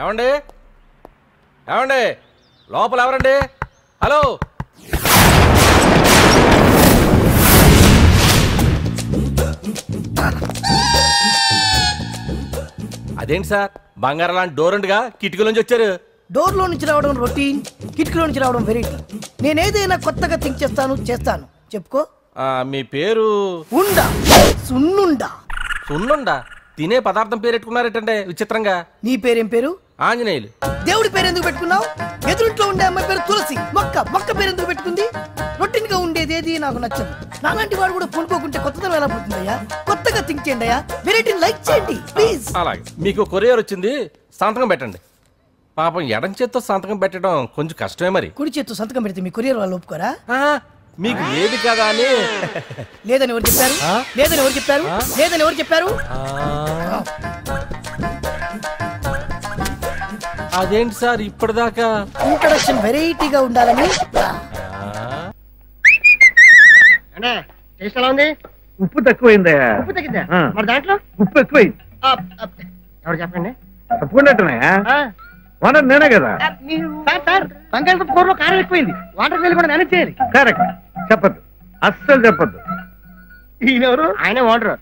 ఏమండి ఏమండి లోపల ఎవరండి? హలో, అదేంటి సార్ బంగారం లాంటి డోర్ ఉండగా కిటికీలోంచి వచ్చారు? డోర్ లో నుంచి రావడం రొటీన్, కిటికీలో నుంచి రావడం వెరైటీ. నేనేదైనా కొత్తగా థింక్ చేస్తాను. చెప్పుకో. మీ పేరు? ఉండా, సున్నుండా. సున్నుండా? తినే పదార్థం పేరు పెట్టుకున్నారేటండి విచిత్రంగా. నీ పేరేం పేరు? ఆంజనేయులు. దేవుడి పేరు ఎందుకు పెట్టుకున్నావు? ఎదురుంట్లో ఉండే అమ్మాయి పేరు తులసి. మొక్క పేరు ఎందుకు పెట్టుకుంది? రొటీన్ గా ఉండేది ఏది నాకు నచ్చదు. నాలాంటి వాడు కూడా పూనుకోకుంటే కొత్తదనం ఎలా పుడుతుందయ్యా? కొత్తగా థింక్ చేయండి అయ్యా, వెరైటీ లైక్ చేయండి ప్లీజ్. అలాగే, మీకు కొరియర్ వచ్చింది, సంతకం పెట్టండి. పాపం ఎడం చేత్తో సంతకం పెట్టడం కొంచెం కష్టమే. మరి కుడి చేత్తో సంతకం పెడితే మీ కొరియర్ వాళ్ళు ఒప్పుకోరా? మీకు లేదు కదా అని. లేదని ఎవరు చెప్పారు? లేదని ఎవరు చెప్పారు? లేదని ఎవరు చెప్పారు? అదేంటి సార్ ఇప్పటిదాకా ఇంట్రడక్షన్ వెరైటీగా ఉండాలని. ఎలా ఉంది? ఉప్పు తక్కువైందా? ఉప్పు తగ్గిందా? మరి దాంట్లో ఉప్పు ఎక్కువైంది. ఎవరు చెప్పండి? తప్పకుండా ఓనర్ నేనే కదా. సార్ బంగాళదుంప కూరలో కారం ఎక్కువైంది, వాటర్ బిల్ కూడా మేనేజ్ చేయాలి. కరెక్ట్, చెప్పద్దు, అస్సలు చెప్పద్దు. ఈయనెవరు? ఆయన ఓనరు.